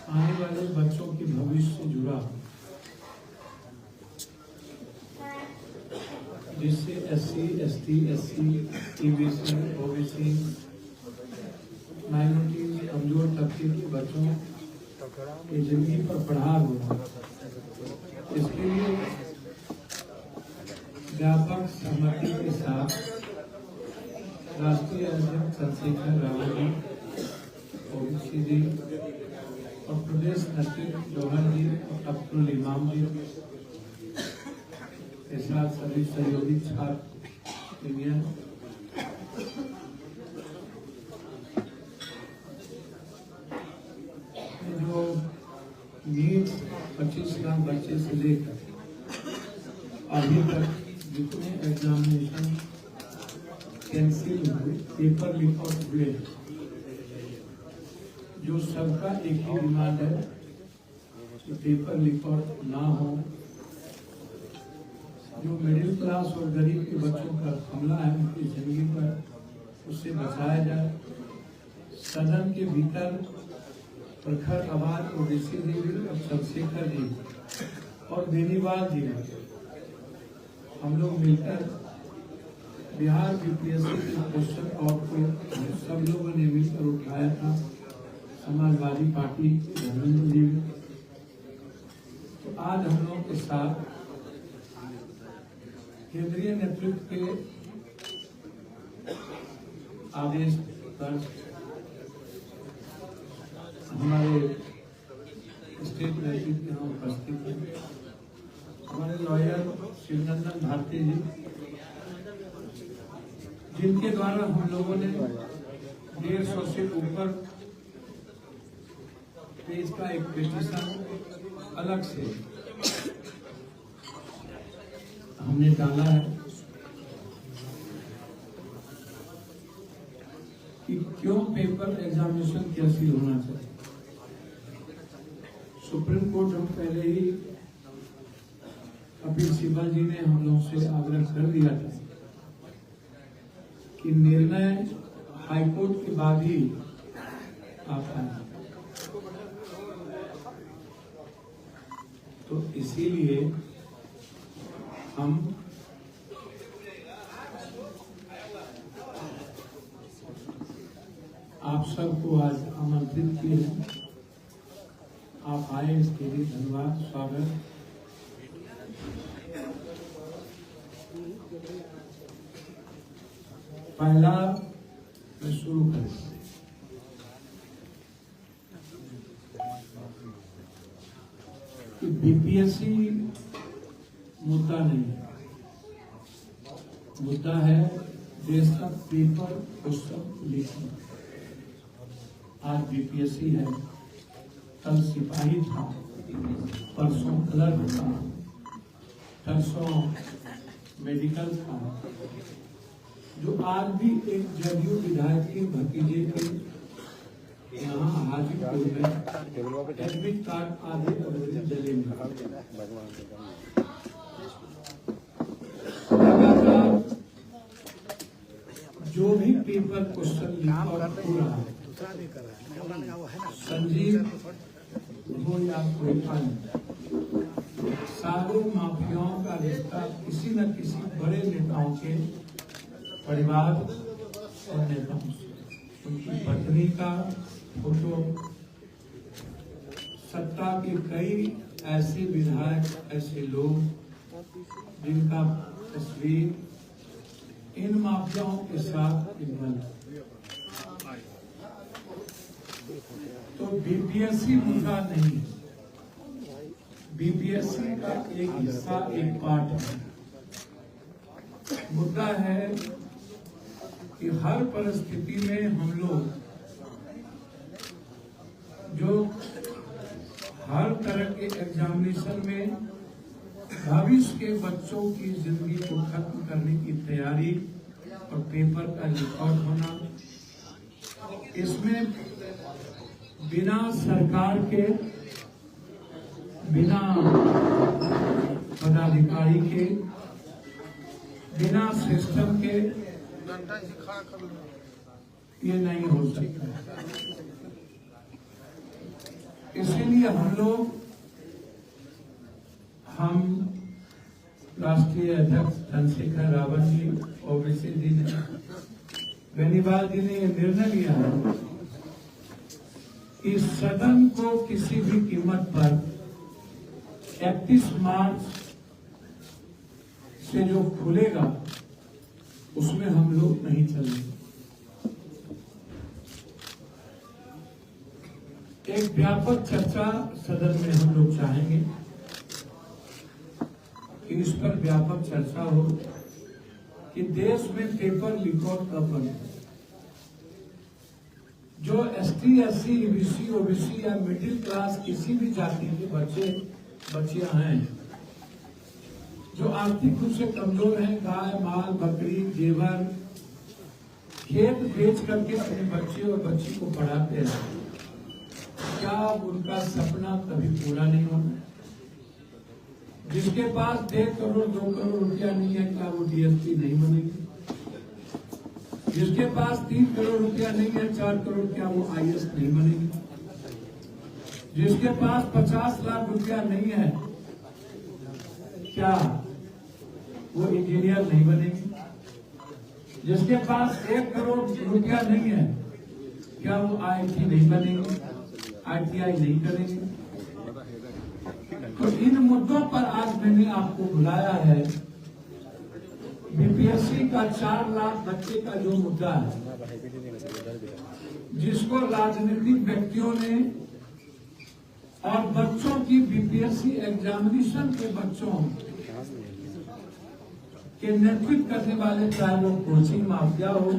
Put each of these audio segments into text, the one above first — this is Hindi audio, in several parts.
आने वाले बच्चों के भविष्य से जुड़ा, जिससे SC, ST, SC, EBC, OBC, minority, कमजोर तबके के बच्चों की जिंदगी पर प्रहार हो रहा है। इसके लिए व्यापक सहमति के साथ राष्ट्रीय अध्यक्ष चंद्रशेखर रावत जी, ओवैसी जी और प्रदेश अध्यक्ष जौहर जी और अब्दुल इमाम जी के साथ सभी सहयोगी छात्र यूनियन जो नीट 25 लाख बच्चे से लेकर अभी तक जितने एग्जामिनेशन कैंसिल हुए, पेपर लीक आउट हुए, जो सबका एक ही डिमांड है कि पेपर लीक आउट ना हो। जो मिडिल क्लास और गरीब के बच्चों पर हमला है उनकी जिंदगी पर, उससे बचाया जाए। सदन के भीतर प्रखर आवाज ओवैसी जी और चंद्रशेखर जी और बेनीवाल जी हम लोग मिलकर बिहार BPSC के क्वेश्चन आउट को सब लोगों ने मिलकर उठाया था। समाजवादी पार्टी धर्मेंद्र जी, तो आज हम लोगों के साथ केंद्रीय नेतृत्व के आदेश पर हमारे स्टेट नेतृत्व यहाँ उपस्थित हैं। हमारे लॉयर शिवनंदन भारती जी, जिनके द्वारा हम लोगों ने 150 से ऊपर पेज का एक पिटीशन अलग से हमने डाला है कि क्यों पेपर एग्जामिनेशन कैंसिल होना चाहिए। सुप्रीम कोर्ट हम पहले ही कपिल सिब्बल जी ने हम लोगों से आग्रह कर दिया था कि निर्णय हाईकोर्ट के बाद ही आता है, तो इसीलिए हम आप सबको आज आमंत्रित किए हैं। आप आए, इसके लिए धन्यवाद, स्वागत। पहला मैं शुरू करें, कि BPSC मुद्दा नहीं है, मुद्दा है देश का पेपर क्वेश्चन लीक। आज BPSC है, कल सिपाही था, परसों क्लर्क था, परसों मेडिकल था। जो आज भी एक जदयू विधायक के भतीजे के यहाँ हाजीपुर में एडमिट कार्ड आदि जले में लगातार जो भी पेपर क्वेश्चन लीक हो रहा है, संजीव हो या कोई अन्य, सारों माफियाओं का रिश्ता किसी न किसी बड़े नेताओं के परिवार और नेताओं से। उनकी पत्नी का फोटो, सत्ता के कई ऐसे विधायक, ऐसे लोग जिनका तस्वीर इन माफियाओं के साथ इन्वॉल्व। तो BPSC मुद्दा नहीं है, BPSC का एक हिस्सा, एक पार्ट है। मुद्दा है कि हर परिस्थिति में हम लोग जो हर तरह के एग्जामिनेशन में भविष्य के बच्चों की जिंदगी को खत्म करने की तैयारी और पेपर का रिकॉर्ड होना, इसमें बिना सरकार के, बिना पदाधिकारी के, बिना सिस्टम के ये नहीं हो सकता। इसीलिए हम राष्ट्रीय अध्यक्ष चंद्रशेखर रावत जी, ओवैसी जी ने, बेनीवाल जी ने यह निर्णय लिया है कि सदन को किसी भी कीमत पर 31 मार्च से जो खुलेगा उसमें हम लोग नहीं चलेंगे। एक व्यापक चर्चा सदन में हम लोग चाहेंगे कि इस पर व्यापक चर्चा हो कि देश में पेपर लीकआउट कब बने। जो एसटी, एससी, ईबीसी, ओबीसी या मिडिल क्लास किसी भी जाति के बच्चियां हैं जो आर्थिक रूप से कमजोर हैं, गाय, माल, बकरी, जेवर, खेत बेच करके अपने बच्चे और बच्ची को पढ़ाते हैं, क्या उनका सपना कभी पूरा नहीं होना? जिसके पास 1.5 करोड़ 2 करोड़ रुपया नहीं है, क्या वो डीएसपी नहीं बनेगी? जिसके पास 3 करोड़ रुपया नहीं है, 4 करोड़, क्या वो आईएएस नहीं बनेगी? जिसके पास 50 लाख रुपया नहीं है, क्या वो इंजीनियर नहीं बनेगी? जिसके पास 1 करोड़ रुपया नहीं है, क्या वो आईटी नहीं बनेगी, आईटीआई नहीं करेंगे? तो इन मुद्दों पर आज मैंने आपको बुलाया है। बीपीएससी का 4 लाख बच्चे का जो मुद्दा है, जिसको राजनीतिक व्यक्तियों ने और बच्चों की बीपीएससी एग्जामिनेशन के बच्चों के नेतृत्व करने वाले, चाहे वो कोचिंग माफिया हो,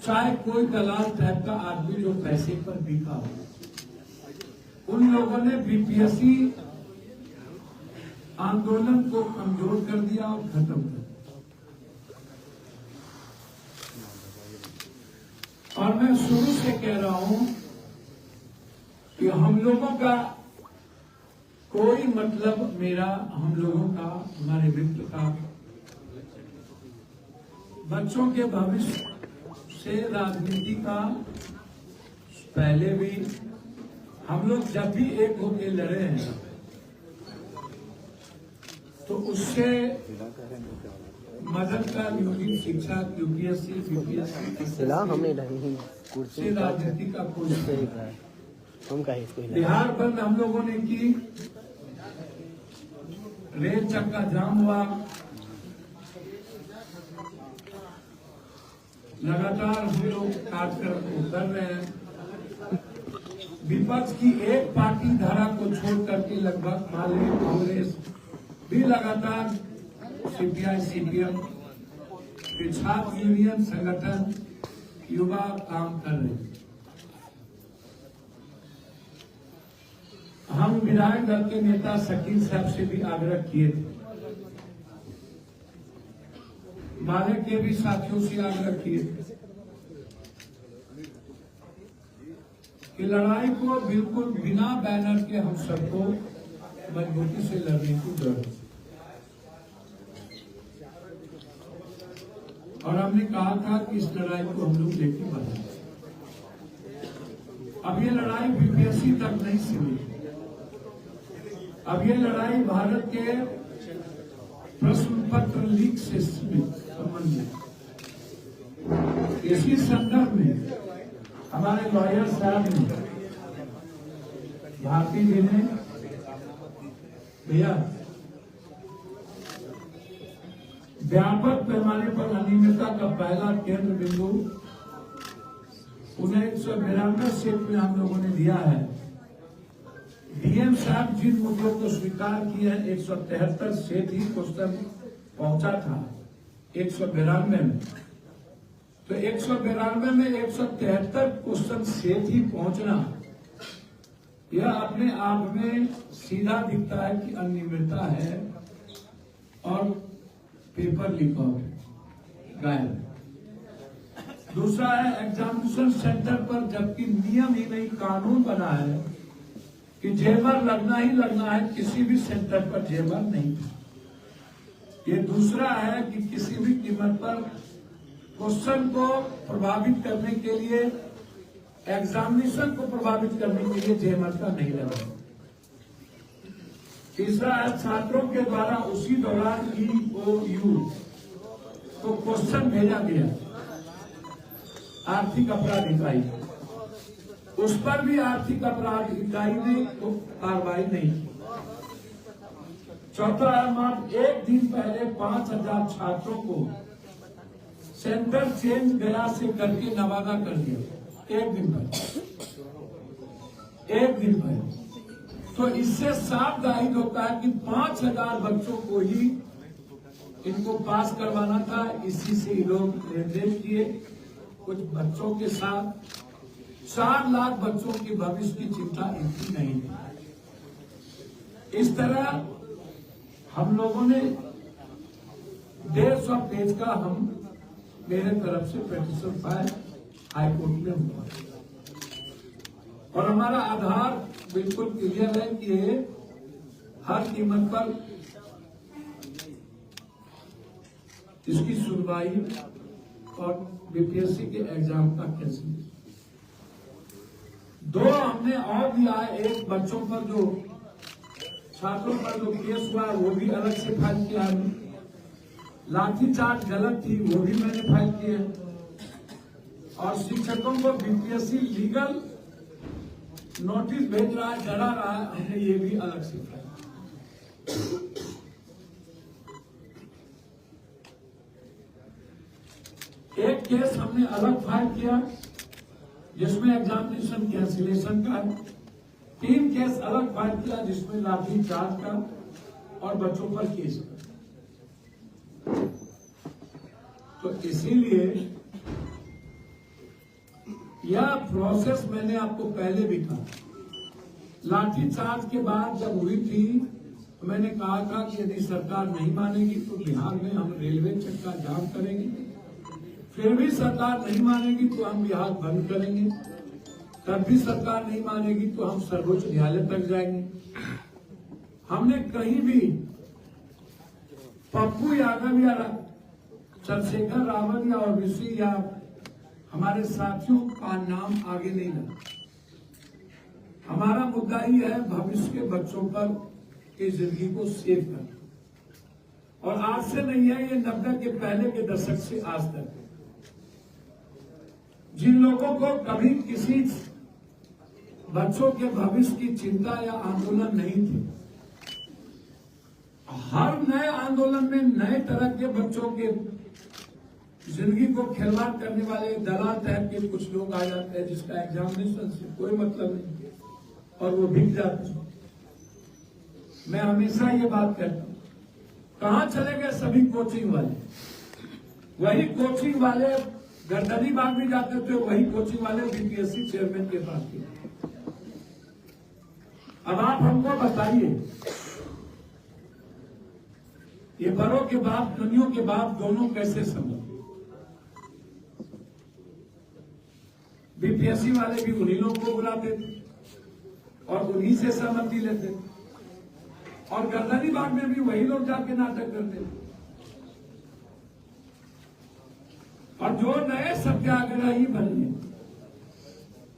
चाहे कोई दलाल टाइप का आदमी जो पैसे पर बिका हो, उन लोगों ने बीपीएससी आंदोलन को कमजोर कर दिया और खत्म कर दिया। और मैं शुरू से कह रहा हूं कि हम लोगों का कोई मतलब, हम लोगों का, हमारे मित्र का बच्चों के भविष्य से राजनीति का पहले भी हम लोग जब भी एक होकर लड़े हैं तो उससे मदद का यूजी शिक्षा, यूपीएससी, बीपीएससी से राजनीति का कोई बिहार बंद हम लोगों ने की, रेल चक्का जाम हुआ, लगातार हम लोग कार्यक्रम कर रहे हैं। विपक्ष की एक पार्टी धारा को छोड़ करके लगभग कांग्रेस भी लगातार, सीपीआई, सीपीएम, छात्र यूनियन संगठन, युवा काम कर रहे हैं। हम विधायक दल के नेता शकील साहब से भी आग्रह किए थे, माले के भी साथियों से आग्रह किए थे कि लड़ाई को बिल्कुल बिना बैनर के हम सबको मजबूती से लड़ने की जरूरत है। और हमने कहा था कि इस लड़ाई को हम लोग लेके बढ़ेंगे। अब ये लड़ाई बीपीएससी तक नहीं सीमित, अब ये लड़ाई भारत के प्रश्न पत्र लीक से संबंधित। इसी संदर्भ में हमारे लॉयर साहब ने, भारती जी ने, भैया व्यापक पैमाने पर अनियमितता का पहला केंद्र बिंदु 1992 सेट में हम लोगों ने दिया है। डीएम साहब जिन मुद्दों को स्वीकार किए हैं, 173 सेट ही क्वेश्चन पहुंचा था 192 में, तो 192 में 173 क्वेश्चन सेट ही पहुंचना, यह अपने आप में सीधा दिखता है कि अनियमितता है और पेपर लीकआउट गायब। दूसरा है एग्जामिनेशन सेंटर पर, जबकि नियम ही नहीं, कानून बना है कि जेवर लगना ही लगना है, किसी भी सेंटर पर जेवर नहीं था। ये दूसरा है कि किसी भी कीमत पर क्वेश्चन को प्रभावित करने के लिए एग्जामिनेशन को प्रभावित करने के लिए जयमाला नहीं लगा। तीसरा है छात्रों के द्वारा उसी दौरान EOU को क्वेश्चन भेजा गया आर्थिक अपराध इकाई, उस पर भी आर्थिक अपराध इकाई ने कार्रवाई नहीं की। चौथा मात्र एक दिन पहले 5000 छात्रों को सेंटर चेंज गया से करके नवादा कर दिया। एक दिन पहले तो इससे साफ जाहिर होता है कि 5000 बच्चों को ही इनको पास करवाना था। इसी से ये लोग लेन-देन किए कुछ बच्चों के साथ। 4 लाख बच्चों के भविष्य की चिंता इतनी नहीं थी। इस तरह हम लोगों ने 150 पेज का मेरे तरफ से पिटीशन फाइल हाईकोर्ट में हुआ और हमारा आधार बिल्कुल क्लियर है कि हर कीमत पर इसकी सुनवाई और बीपीएससी के एग्जाम का कैंसिल। 2 हमने और दिया है। एक बच्चों पर जो छात्रों पर जो केस हुआ वो भी अलग से फाइल किया है। लाठीचार्ज गलत थी वो भी मैंने फाइल किया है। और शिक्षकों को बीपीएससी लीगल नोटिस भेज रहा है, डरा रहा है, हमने ये भी अलग से फाइल। एक केस हमने अलग फाइल किया जिसमें एग्जामिनेशन कैंसिलेशन का है। 3 केस अलग फाइल किया जिसमें लाठीचार्ज का और बच्चों पर केस का। तो इसीलिए यह प्रोसेस मैंने आपको पहले भी कहा। लाठीचार्ज के बाद जब हुई थी तो मैंने कहा था कि यदि सरकार नहीं मानेगी तो बिहार में हम रेलवे चक्का जाम करेंगे। फिर भी सरकार नहीं मानेगी तो हम बिहार बंद करेंगे। तब भी सरकार नहीं मानेगी तो हम सर्वोच्च न्यायालय तक जाएंगे। हमने कहीं भी पप्पू यादव या चंद्रशेखर रावत या ओबीसी या हमारे साथियों का नाम आगे नहीं लगा। हमारा मुद्दा ही है भविष्य के बच्चों पर की जिंदगी को सेव करना। और आज से नहीं है, ये 90 के पहले के दशक से आज तक जिन लोगों को कभी किसी बच्चों के भविष्य की चिंता या आंदोलन नहीं थे, हर नए आंदोलन में नए तरह के बच्चों के जिंदगी को खिलवाड़ करने वाले दलाल टाइप के कुछ लोग आ जाते हैं जिसका एग्जामिनेशन से कोई मतलब नहीं और वो बिक जाते हैं। मैं हमेशा ये बात कहता हूं, कहां चले गए सभी कोचिंग वाले? वही कोचिंग वाले गर्दनी बाग भी जाते थे, वही कोचिंग वाले बीपीएससी चेयरमैन के पास थे। अब आप हमको बताइए, ये बड़ों के बाप दुनियों के बाप दोनों कैसे समझ? बीपीएससी वाले भी उन्हीं लोगों को बुलाते थे और उन्हीं से सहमति लेते थे और गर्दनी बाग में भी वही लोग जाके नाटक करते थे। और जो नए सत्याग्रही बने,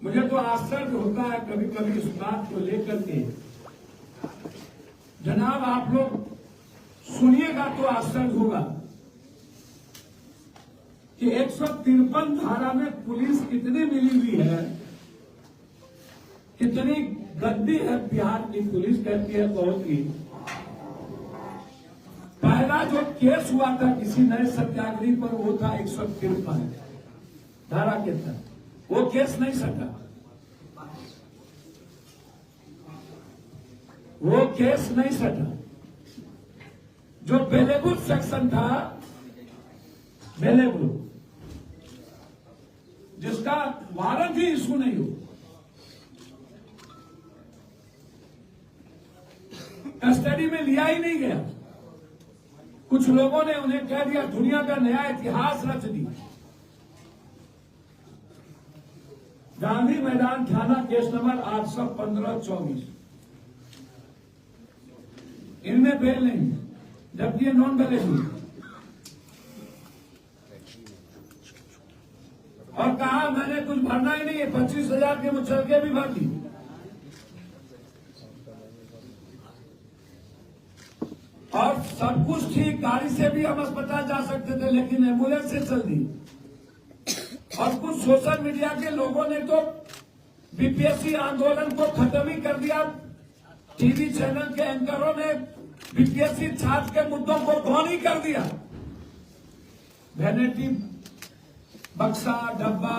मुझे तो आश्चर्य होता है कभी कभी इस बात को लेकर के। जनाब आप लोग सुनिएगा तो आश्चर्य होगा कि 153 धारा में पुलिस कितनी मिली हुई है, कितनी गद्दी है बिहार की पुलिस। कहती है बहुत ही पहला जो केस हुआ था किसी नए सत्याग्रही पर वो था 153 धारा के तहत, वो केस नहीं सका, वो केस नहीं सका। जो बेलेबुल सेक्शन था, बेलेबुल, जिसका वारंट ही इशू नहीं हो, कस्टडी में लिया ही नहीं गया। कुछ लोगों ने उन्हें कह दिया दुनिया का नया इतिहास रच दिया। गांधी मैदान थाना केस नंबर 815-24, इनमें बेल नहीं, जबकि ये नॉन बेलेबल। और कहा मैंने कुछ भरना ही नहीं है, 25,000 के मुचलके भी भर दी। और सब कुछ ठीक, गाड़ी से भी हम अस्पताल जा सकते थे, लेकिन एम्बुलेंस से चल दी। और कुछ सोशल मीडिया के लोगों ने तो बीपीएससी आंदोलन को खत्म ही कर दिया। टीवी चैनल के एंकरों ने बीपीएससी छात्र के मुद्दों को गौन ही कर दिया। वैनिटी बक्सा डब्बा,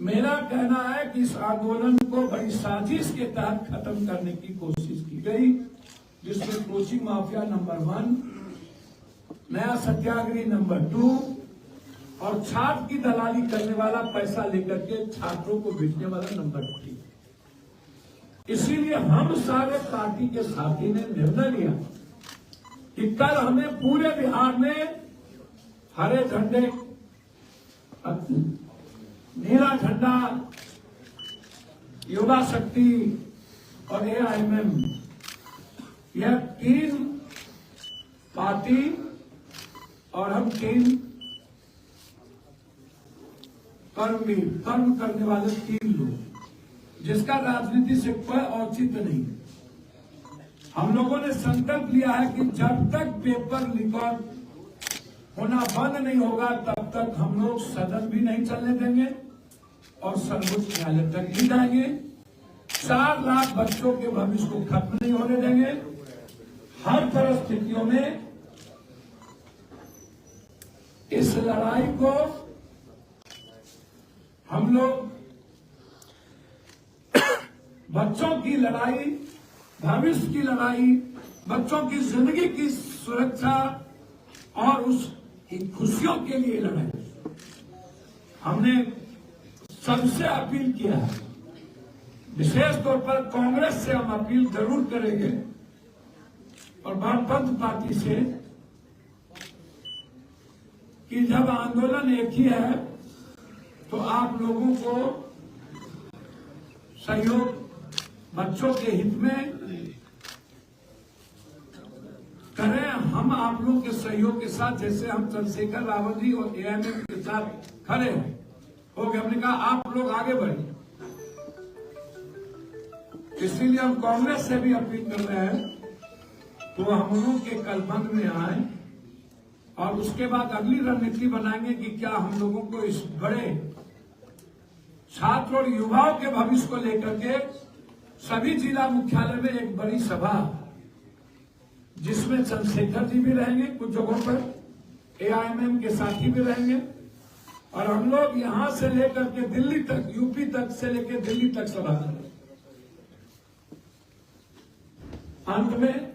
मेरा कहना है कि इस आंदोलन को बड़ी साजिश के तहत खत्म करने की कोशिश की गई, जिसमें कोचिंग माफिया नंबर 1, नया सत्याग्रही नंबर 2 और छात्र की दलाली करने वाला, पैसा लेकर के छात्रों को बेचने वाला नंबर 3। इसीलिए हम सारे पार्टी के साथी ने निर्णय लिया कि कल हमें पूरे बिहार में हरे झंडे, नीला झंडा, युवा शक्ति और एआईएमएम, यह 3 पार्टी और हम 3 कर्म करने वाले 3 लोग, जिसका राजनीति से कोई औचित्य नहीं। हम लोगों ने संकल्प लिया है कि जब तक पेपर रिकॉर्ड होना बंद नहीं होगा तब तक हम लोग सदन भी नहीं चलने देंगे और सर्वोच्च न्यायालय तक नहीं जाएंगे। 4 लाख बच्चों के भविष्य को खत्म नहीं होने देंगे। हर परिस्थितियों में इस लड़ाई को हम लोग बच्चों की लड़ाई, भविष्य की लड़ाई, बच्चों की जिंदगी की सुरक्षा और उसकी खुशियों के लिए लड़ाई। हमने सबसे अपील किया है, विशेष तौर पर कांग्रेस से हम अपील जरूर करेंगे और वामपंथ पार्टी से कि जब आंदोलन एक ही है तो आप लोगों को सहयोग बच्चों के हित में करें। हम आप लोगों के सहयोग के साथ, जैसे हम चंद्रशेखर रावत जी और एआईएमएम के साथ खड़े हो गए, हमने कहा आप लोग आगे बढ़े। इसीलिए हम कांग्रेस से भी अपील कर रहे हैं तो हम लोग के कलबंद में आए और उसके बाद अगली रणनीति बनाएंगे कि क्या हम लोगों को इस बड़े छात्र और युवाओं के भविष्य को लेकर के सभी जिला मुख्यालय में एक बड़ी सभा, जिसमें चंद्रशेखर जी भी रहेंगे, कुछ जगहों पर एआईएमएम के साथी भी रहेंगे और हम लोग यहां से लेकर के दिल्ली तक, यूपी तक से लेकर दिल्ली तक सभा करेंगे। अंत में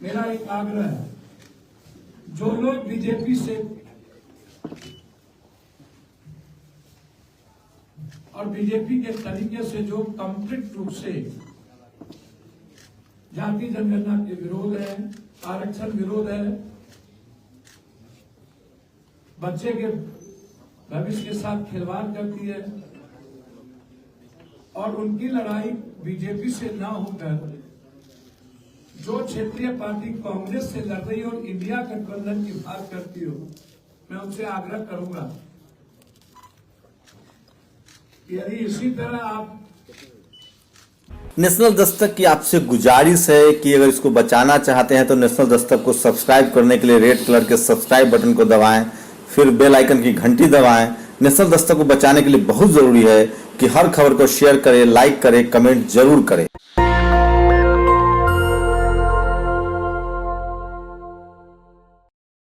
मेरा एक आग्रह है, जो लोग बीजेपी से और बीजेपी के तरीके से जो कंप्लीट रूप से जाति जनगणना के विरोध है, आरक्षण विरोध है, बच्चे के भविष्य के साथ खिलवाड़ करती है और उनकी लड़ाई बीजेपी से न होकर जो क्षेत्रीय पार्टी कांग्रेस से लड़ रही और इंडिया गठबंधन की बात करती हो, मैं उनसे आग्रह करूंगा कि यदि इसी तरह आप। नेशनल दस्तक की आपसे गुजारिश है कि अगर इसको बचाना चाहते हैं तो नेशनल दस्तक को सब्सक्राइब करने के लिए रेड कलर के सब्सक्राइब बटन को दबाएं, फिर बेल आइकन की घंटी दबाएं। नेशनल दस्तक को बचाने के लिए बहुत जरूरी है कि हर खबर को शेयर करें, लाइक करें, कमेंट जरूर करें।